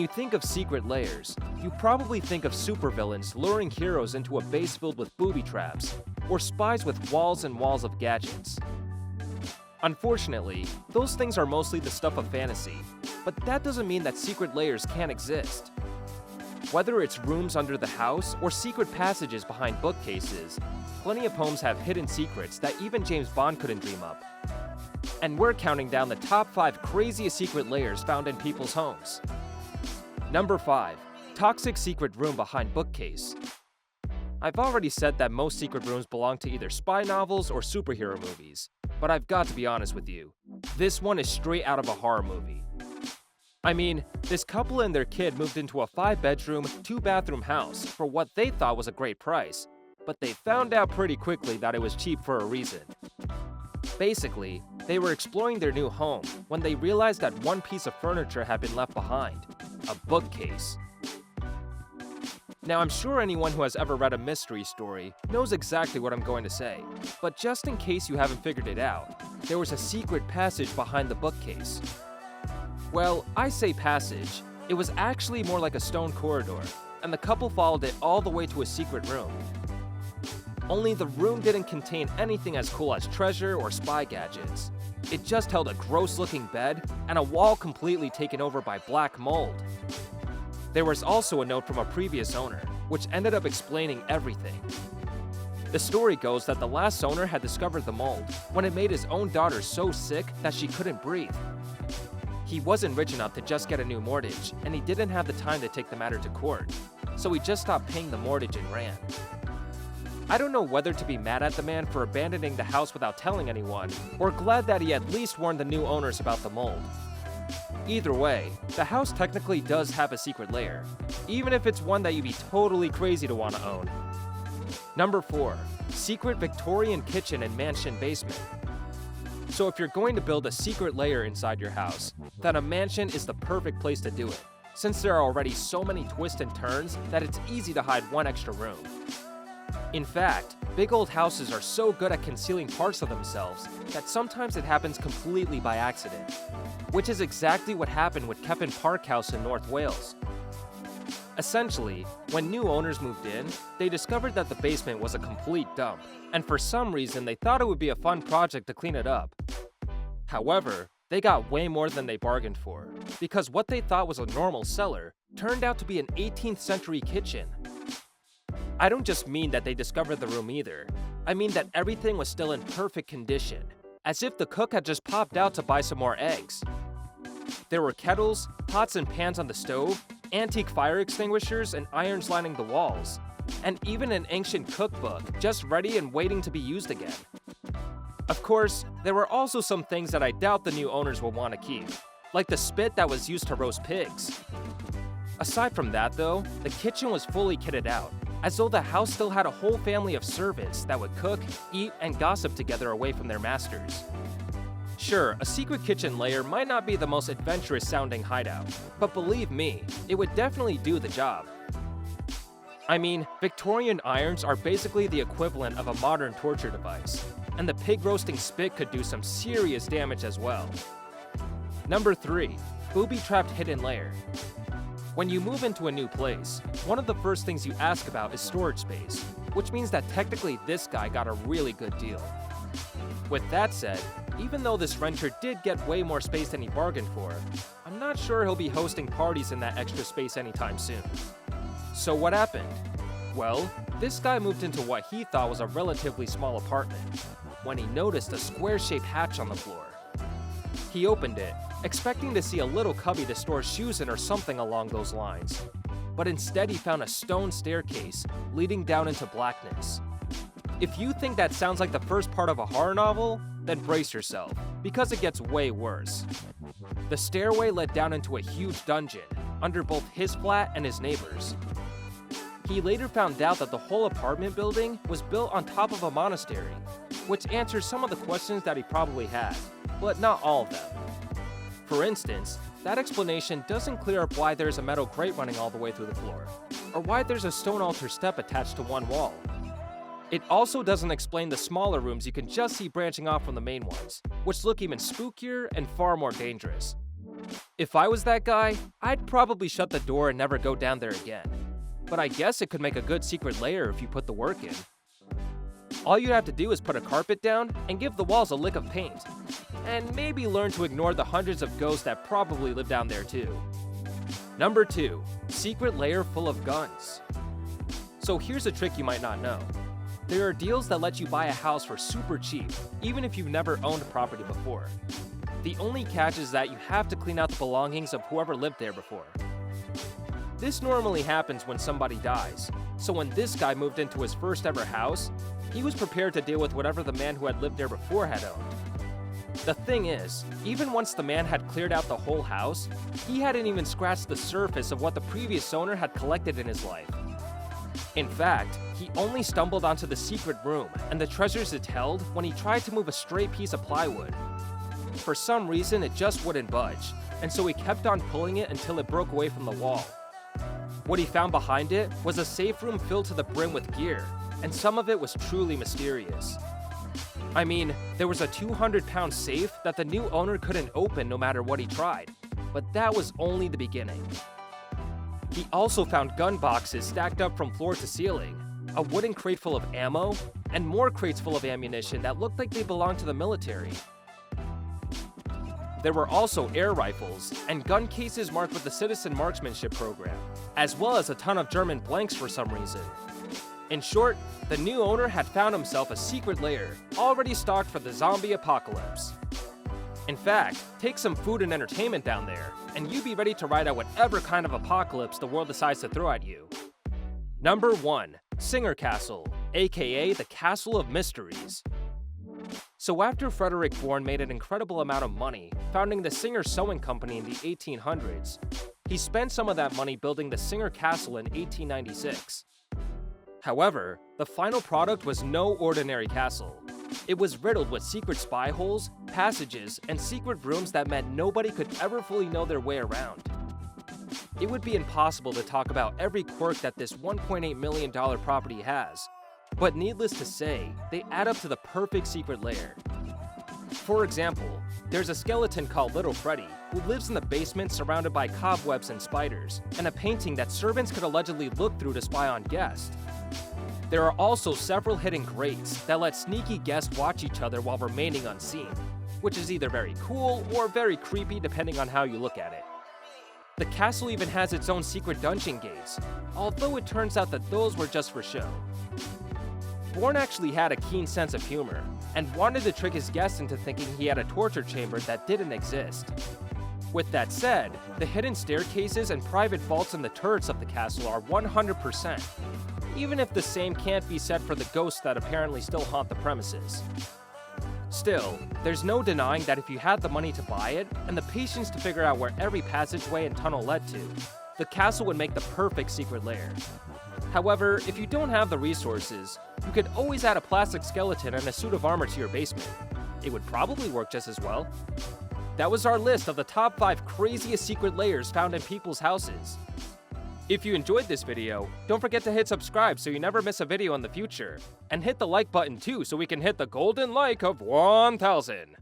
you think of secret lairs, you probably think of supervillains luring heroes into a base filled with booby traps, or spies with walls and walls of gadgets. Unfortunately, those things are mostly the stuff of fantasy, but that doesn't mean that secret lairs can't exist. Whether it's rooms under the house or secret passages behind bookcases, plenty of homes have hidden secrets that even James Bond couldn't dream up. And we're counting down the top 5 craziest secret lairs found in people's homes. Number 5. Toxic secret room behind bookcase. I've already said that most secret rooms belong to either spy novels or superhero movies, but I've got to be honest with you. This one is straight out of a horror movie. I mean, this couple and their kid moved into a 5-bedroom, 2-bathroom house for what they thought was a great price, but they found out pretty quickly that it was cheap for a reason. Basically, they were exploring their new home when they realized that one piece of furniture had been left behind: a bookcase. Now, I'm sure anyone who has ever read a mystery story knows exactly what I'm going to say, but just in case you haven't figured it out, there was a secret passage behind the bookcase. Well, I say passage, it was actually more like a stone corridor, and the couple followed it all the way to a secret room. Only the room didn't contain anything as cool as treasure or spy gadgets. It just held a gross-looking bed and a wall completely taken over by black mold. There was also a note from a previous owner, which ended up explaining everything. The story goes that the last owner had discovered the mold when it made his own daughter so sick that she couldn't breathe. He wasn't rich enough to just get a new mortgage, and he didn't have the time to take the matter to court, so he just stopped paying the mortgage and ran. I don't know whether to be mad at the man for abandoning the house without telling anyone, or glad that he at least warned the new owners about the mold. Either way, the house technically does have a secret lair, even if it's one that you'd be totally crazy to want to own. Number 4. Secret Victorian kitchen and mansion basement. So if you're going to build a secret lair inside your house, then a mansion is the perfect place to do it, since there are already so many twists and turns that it's easy to hide one extra room. In fact, big old houses are so good at concealing parts of themselves that sometimes it happens completely by accident, which is exactly what happened with Kevin Park House in North Wales. Essentially, when new owners moved in, they discovered that the basement was a complete dump, and for some reason they thought it would be a fun project to clean it up. However, they got way more than they bargained for, because what they thought was a normal cellar turned out to be an 18th century kitchen. I don't just mean that they discovered the room either. I mean that everything was still in perfect condition, as if the cook had just popped out to buy some more eggs. There were kettles, pots and pans on the stove, antique fire extinguishers and irons lining the walls, and even an ancient cookbook just ready and waiting to be used again. Of course, there were also some things that I doubt the new owners will want to keep, like the spit that was used to roast pigs. Aside from that though, the kitchen was fully kitted out, as though the house still had a whole family of servants that would cook, eat, and gossip together away from their masters. Sure, a secret kitchen lair might not be the most adventurous sounding hideout, but believe me, it would definitely do the job. I mean, Victorian irons are basically the equivalent of a modern torture device, and the pig roasting spit could do some serious damage as well. Number 3. Booby-trapped hidden lair. When you move into a new place, one of the first things you ask about is storage space, which means that technically this guy got a really good deal. With that said, even though this renter did get way more space than he bargained for, I'm not sure he'll be hosting parties in that extra space anytime soon. So what happened? Well, this guy moved into what he thought was a relatively small apartment, when he noticed a square-shaped hatch on the floor. He opened it, expecting to see a little cubby to store shoes in or something along those lines, but instead he found a stone staircase leading down into blackness. If you think that sounds like the first part of a horror novel, then brace yourself, because it gets way worse. The stairway led down into a huge dungeon, under both his flat and his neighbor's. He later found out that the whole apartment building was built on top of a monastery, which answers some of the questions that he probably had, but not all of them. For instance, that explanation doesn't clear up why there's a metal grate running all the way through the floor, or why there's a stone altar step attached to one wall. It also doesn't explain the smaller rooms you can just see branching off from the main ones, which look even spookier and far more dangerous. If I was that guy, I'd probably shut the door and never go down there again. But I guess it could make a good secret lair if you put the work in. All you have to do is put a carpet down and give the walls a lick of paint. And maybe learn to ignore the hundreds of ghosts that probably live down there too. Number 2. Secret lair full of guns. So here's a trick you might not know. There are deals that let you buy a house for super cheap, even if you've never owned a property before. The only catch is that you have to clean out the belongings of whoever lived there before. This normally happens when somebody dies, so when this guy moved into his first ever house, he was prepared to deal with whatever the man who had lived there before had owned. The thing is, even once the man had cleared out the whole house, he hadn't even scratched the surface of what the previous owner had collected in his life. In fact, he only stumbled onto the secret room and the treasures it held when he tried to move a stray piece of plywood. For some reason, it just wouldn't budge, and so he kept on pulling it until it broke away from the wall. What he found behind it was a safe room filled to the brim with gear, and some of it was truly mysterious. I mean, there was a 200-pound safe that the new owner couldn't open no matter what he tried, but that was only the beginning. He also found gun boxes stacked up from floor to ceiling, a wooden crate full of ammo, and more crates full of ammunition that looked like they belonged to the military. There were also air rifles and gun cases marked with the Citizen Marksmanship program, as well as a ton of German blanks for some reason. In short, the new owner had found himself a secret lair, already stocked for the zombie apocalypse. In fact, take some food and entertainment down there, and you'd be ready to ride out whatever kind of apocalypse the world decides to throw at you. Number 1. Singer Castle, aka the Castle of Mysteries. So after Frederick Bourne made an incredible amount of money, founding the Singer Sewing Company in the 1800s, he spent some of that money building the Singer Castle in 1896. However, the final product was no ordinary castle. It was riddled with secret spy holes, passages, and secret rooms that meant nobody could ever fully know their way around. It would be impossible to talk about every quirk that this $1.8 million property has, but needless to say, they add up to the perfect secret lair. For example, there's a skeleton called Little Freddy, who lives in the basement surrounded by cobwebs and spiders, and a painting that servants could allegedly look through to spy on guests. There are also several hidden grates that let sneaky guests watch each other while remaining unseen, which is either very cool or very creepy depending on how you look at it. The castle even has its own secret dungeon gates, although it turns out that those were just for show. Bourne actually had a keen sense of humor, and wanted to trick his guests into thinking he had a torture chamber that didn't exist. With that said, the hidden staircases and private vaults in the turrets of the castle are 100%, even if the same can't be said for the ghosts that apparently still haunt the premises. Still, there's no denying that if you had the money to buy it, and the patience to figure out where every passageway and tunnel led to, the castle would make the perfect secret lair. However, if you don't have the resources, you could always add a plastic skeleton and a suit of armor to your basement. It would probably work just as well. That was our list of the top 5 craziest secret lairs found in people's houses. If you enjoyed this video, don't forget to hit subscribe so you never miss a video in the future. And hit the like button too so we can hit the golden like of 1,000.